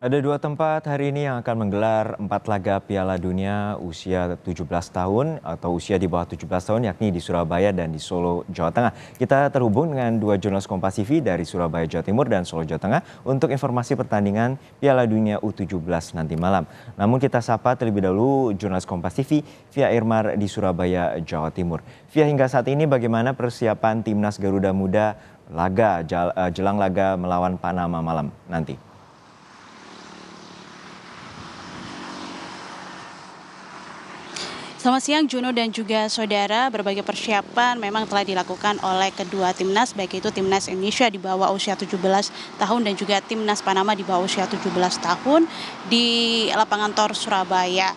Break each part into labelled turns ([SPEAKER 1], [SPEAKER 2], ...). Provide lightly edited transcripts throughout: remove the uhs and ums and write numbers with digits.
[SPEAKER 1] Ada dua tempat hari ini yang akan menggelar 4 laga Piala Dunia usia 17 tahun atau usia di bawah 17 tahun yakni di Surabaya dan di Solo, Jawa Tengah. Kita terhubung dengan dua jurnalis Kompas TV dari Surabaya, Jawa Timur dan Solo, Jawa Tengah untuk informasi pertandingan Piala Dunia U17 nanti malam. Namun kita sapa terlebih dahulu jurnalis Kompas TV Via Irmar di Surabaya, Jawa Timur. Via, hingga saat ini bagaimana persiapan Timnas Garuda Muda jelang laga melawan Panama malam nanti?
[SPEAKER 2] Selamat siang Juno dan juga saudara, berbagai persiapan memang telah dilakukan oleh kedua timnas, baik itu timnas Indonesia di bawah usia 17 tahun dan juga timnas Panama di bawah usia 17 tahun di lapangan Tor Surabaya.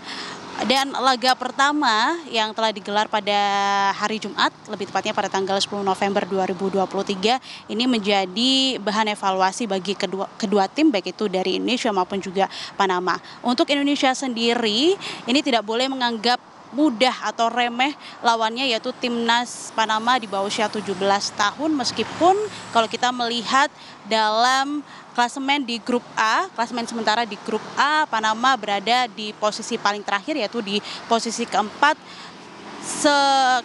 [SPEAKER 2] Dan laga pertama yang telah digelar pada hari Jumat, lebih tepatnya pada tanggal 10 November 2023, ini menjadi bahan evaluasi bagi kedua tim, baik itu dari Indonesia maupun juga Panama. Untuk Indonesia sendiri, ini tidak boleh menganggap mudah atau remeh lawannya, yaitu timnas Panama di bawah usia 17 tahun, meskipun kalau kita melihat dalam klasemen di grup A, klasemen sementara di grup A, Panama berada di posisi paling terakhir yaitu di posisi keempat.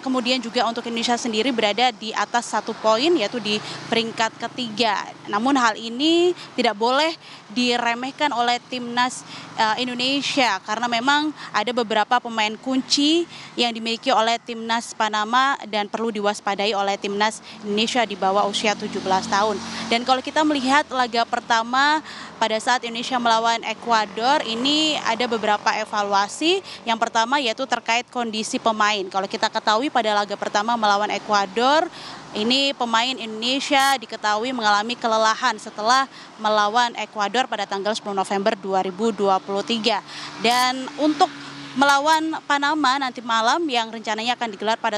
[SPEAKER 2] Kemudian juga untuk Indonesia sendiri berada di atas 1 poin yaitu di peringkat ketiga. Namun hal ini tidak boleh diremehkan oleh timnas Indonesia karena memang ada beberapa pemain kunci yang dimiliki oleh timnas Panama dan perlu diwaspadai oleh timnas Indonesia di bawah usia 17 tahun. Dan kalau kita melihat laga pertama pada saat Indonesia melawan Ekuador, ini ada beberapa evaluasi. Yang pertama yaitu terkait kondisi pemain. Kalau kita ketahui pada laga pertama melawan Ekuador, ini pemain Indonesia diketahui mengalami kelelahan setelah melawan Ekuador pada tanggal 10 November 2023. Dan untuk melawan Panama nanti malam yang rencananya akan digelar pada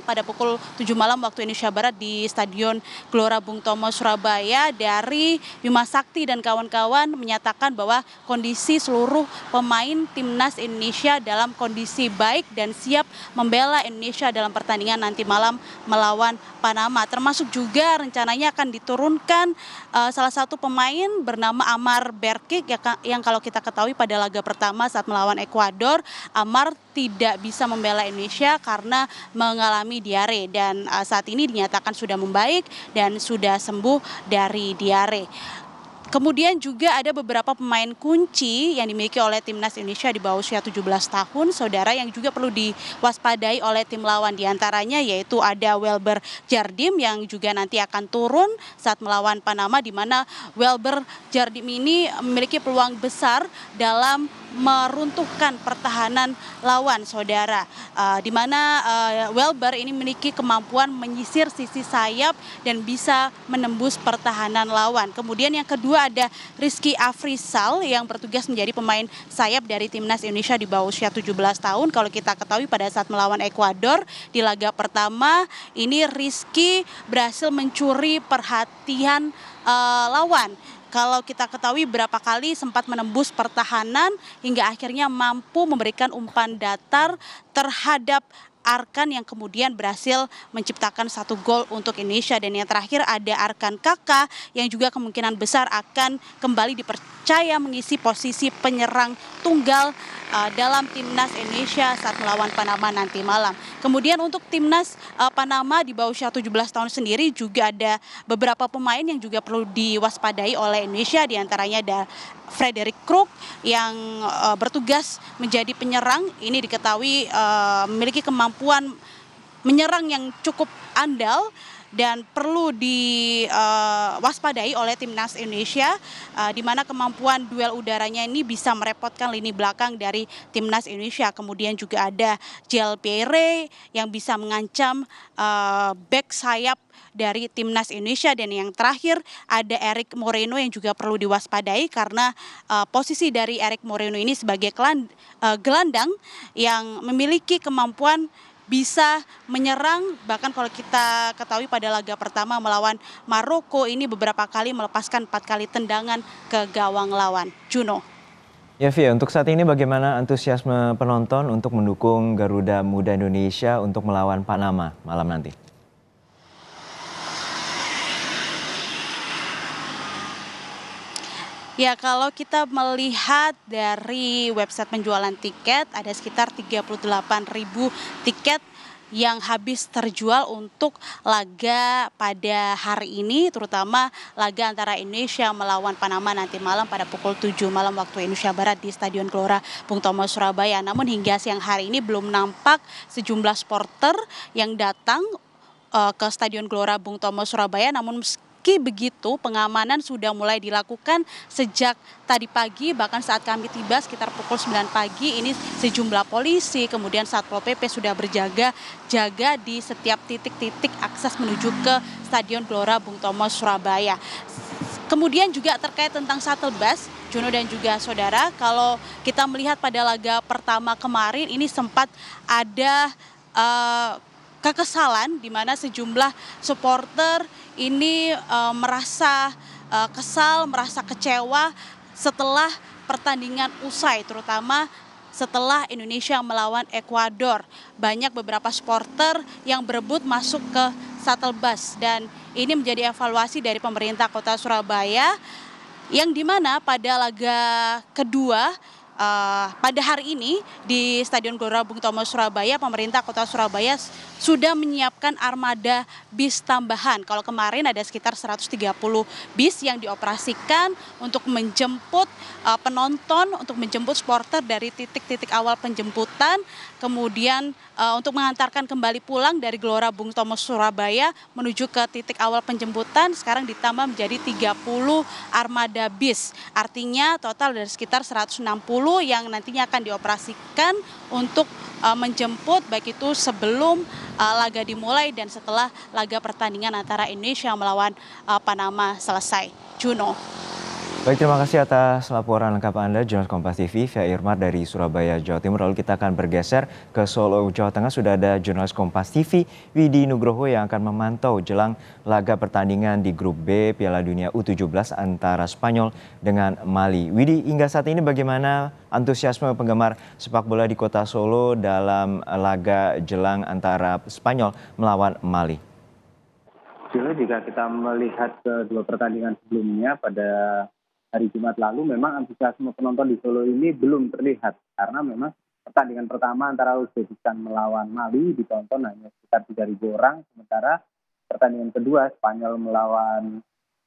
[SPEAKER 2] pada pukul 7 malam waktu Indonesia Barat di Stadion Gelora Bung Tomo Surabaya, dari Bima Sakti dan kawan-kawan menyatakan bahwa kondisi seluruh pemain timnas Indonesia dalam kondisi baik dan siap membela Indonesia dalam pertandingan nanti malam melawan Panama. Termasuk juga rencananya akan diturunkan salah satu pemain bernama Amar Berkik yang kalau kita ketahui pada laga pertama saat melawan Ekuador, Amar tidak bisa membela Indonesia karena mengalami diare, dan saat ini dinyatakan sudah membaik dan sudah sembuh dari diare. Kemudian juga ada beberapa pemain kunci yang dimiliki oleh timnas Indonesia di bawah usia 17 tahun, saudara, yang juga perlu diwaspadai oleh tim lawan. Di antaranya yaitu ada Welber Jardim yang juga nanti akan turun saat melawan Panama, di mana Welber Jardim ini memiliki peluang besar dalam meruntuhkan pertahanan lawan, saudara, di mana Welber ini memiliki kemampuan menyisir sisi sayap dan bisa menembus pertahanan lawan. Kemudian yang kedua ada Rizky Afrizal yang bertugas menjadi pemain sayap dari timnas Indonesia di bawah usia 17 tahun. Kalau kita ketahui pada saat melawan Ekuador di laga pertama ini Rizky berhasil mencuri perhatian lawan. Kalau kita ketahui berapa kali sempat menembus pertahanan hingga akhirnya mampu memberikan umpan datar terhadap Arkan yang kemudian berhasil menciptakan 1 gol untuk Indonesia. Dan yang terakhir ada Arkan Kakak yang juga kemungkinan besar akan kembali dipercaya mengisi posisi penyerang tunggal dalam timnas Indonesia saat melawan Panama nanti malam. Kemudian untuk timnas Panama di bawah usia 17 tahun sendiri juga ada beberapa pemain yang juga perlu diwaspadai oleh Indonesia, diantaranya ada Frederick Krug yang bertugas menjadi penyerang. Ini diketahui memiliki kemampuan menyerang yang cukup andal dan perlu diwaspadai oleh timnas Indonesia, di mana kemampuan duel udaranya ini bisa merepotkan lini belakang dari timnas Indonesia. Kemudian juga ada Jel Pierre yang bisa mengancam back sayap dari timnas Indonesia, dan yang terakhir ada Eric Moreno yang juga perlu diwaspadai karena posisi dari Eric Moreno ini sebagai gelandang yang memiliki kemampuan bisa menyerang. Bahkan kalau kita ketahui pada laga pertama melawan Maroko ini beberapa kali melepaskan 4 kali tendangan ke gawang lawan. Juno.
[SPEAKER 1] Ya, Via, untuk saat ini bagaimana antusiasme penonton untuk mendukung Garuda Muda Indonesia untuk melawan Panama malam nanti?
[SPEAKER 2] Ya, kalau kita melihat dari website penjualan tiket, ada sekitar 38.000 tiket yang habis terjual untuk laga pada hari ini, terutama laga antara Indonesia melawan Panama nanti malam pada pukul 7 malam waktu Indonesia Barat di Stadion Gelora Bung Tomo, Surabaya. Namun hingga siang hari ini belum nampak sejumlah supporter yang datang ke Stadion Gelora Bung Tomo, Surabaya. Namun meski begitu, pengamanan sudah mulai dilakukan sejak tadi pagi, bahkan saat kami tiba sekitar pukul 9 pagi, ini sejumlah polisi, kemudian Satpol PP sudah berjaga-jaga di setiap titik-titik akses menuju ke Stadion Gelora Bung Tomo, Surabaya. Kemudian juga terkait tentang shuttle bus, Juno dan juga saudara, kalau kita melihat pada laga pertama kemarin ini sempat ada kekesalan di mana sejumlah supporter ini merasa kesal, merasa kecewa setelah pertandingan usai, terutama setelah Indonesia melawan Ekuador. Banyak beberapa supporter yang berebut masuk ke shuttle bus dan ini menjadi evaluasi dari pemerintah Kota Surabaya yang dimana pada laga kedua pada hari ini di Stadion Gelora Bung Tomo, Surabaya, pemerintah Kota Surabaya sudah menyiapkan armada bis tambahan. Kalau kemarin ada sekitar 130 bis yang dioperasikan untuk menjemput penonton, untuk menjemput supporter dari titik-titik awal penjemputan, kemudian untuk mengantarkan kembali pulang dari Gelora Bung Tomo, Surabaya menuju ke titik awal penjemputan, sekarang ditambah menjadi 30 armada bis. Artinya total dari sekitar 160 yang nantinya akan dioperasikan untuk menjemput baik itu sebelum laga dimulai dan setelah laga pertandingan antara Indonesia melawan Panama selesai. Juno.
[SPEAKER 1] Baik, terima kasih atas laporan lengkap Anda, jurnalis Kompas TV, Via Irmar dari Surabaya, Jawa Timur. Lalu kita akan bergeser ke Solo, Jawa Tengah. Sudah ada jurnalis Kompas TV, Widi Nugroho, yang akan memantau jelang laga pertandingan di Grup B Piala Dunia U17 antara Spanyol dengan Mali. Widi, hingga saat ini bagaimana antusiasme penggemar sepak bola di kota Solo dalam laga jelang antara Spanyol melawan Mali?
[SPEAKER 3] Jika kita melihat kedua pertandingan sebelumnya pada hari Jumat lalu, memang antusiasme penonton di Solo ini belum terlihat karena memang pertandingan pertama antara Uzbekistan melawan Mali ditonton hanya sekitar 3.000 orang, sementara pertandingan kedua Spanyol melawan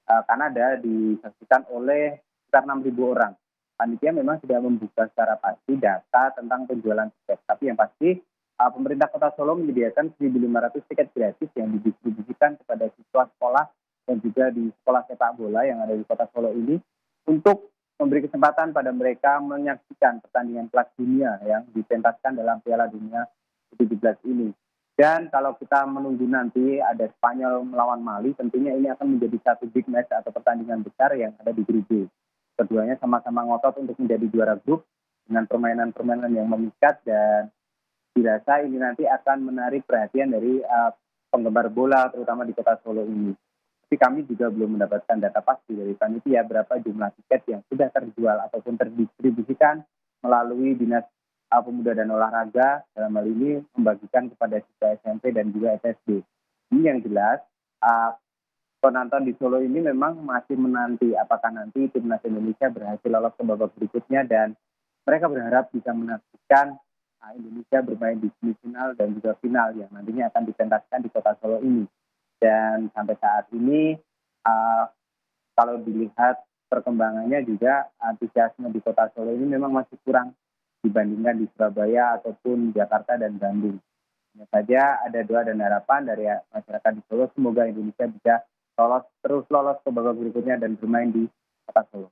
[SPEAKER 3] Kanada disaksikan oleh sekitar 6.000 orang. Panitia memang tidak membuka secara pasti data tentang penjualan tiket, tapi yang pasti pemerintah Kota Solo menyediakan 1.500 tiket gratis yang didistribusikan kepada siswa sekolah dan juga di sekolah sepak bola yang ada di Kota Solo ini, untuk memberi kesempatan pada mereka menyaksikan pertandingan kelas dunia yang dipentaskan dalam Piala Dunia U17 ini. Dan kalau kita menunggu nanti ada Spanyol melawan Mali, tentunya ini akan menjadi satu big match atau pertandingan besar yang ada di grup B. Keduanya sama-sama ngotot untuk menjadi juara grup dengan permainan-permainan yang memikat, dan dirasa ini nanti akan menarik perhatian dari penggemar bola terutama di Kota Solo ini. Tapi kami juga belum mendapatkan data pasti dari panitia berapa jumlah tiket yang sudah terjual ataupun terdistribusikan melalui Dinas Pemuda dan Olahraga, dalam hal ini membagikan kepada siswa SMP dan juga SD. Ini yang jelas, penonton di Solo ini memang masih menanti apakah nanti timnas Indonesia berhasil lolos ke babak berikutnya, dan mereka berharap bisa menyaksikan Indonesia bermain di semifinal dan juga final yang nantinya akan dipentaskan di Kota Solo ini. Dan sampai saat ini kalau dilihat perkembangannya juga antusiasme di Kota Solo ini memang masih kurang dibandingkan di Surabaya ataupun Jakarta dan Bandung. Hanya saja ada doa dan harapan dari masyarakat di Solo, semoga Indonesia bisa terus lolos ke babak berikutnya dan bermain di Kota Solo.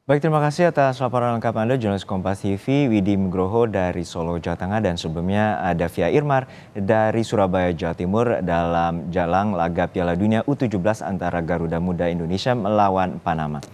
[SPEAKER 1] Baik, terima kasih atas laporan lengkap Anda, jurnalis Kompas TV, Widi Nugroho dari Solo, Jawa Tengah. Dan sebelumnya ada Via Irmar dari Surabaya, Jawa Timur dalam jelang laga Piala Dunia U17 antara Garuda Muda Indonesia melawan Panama.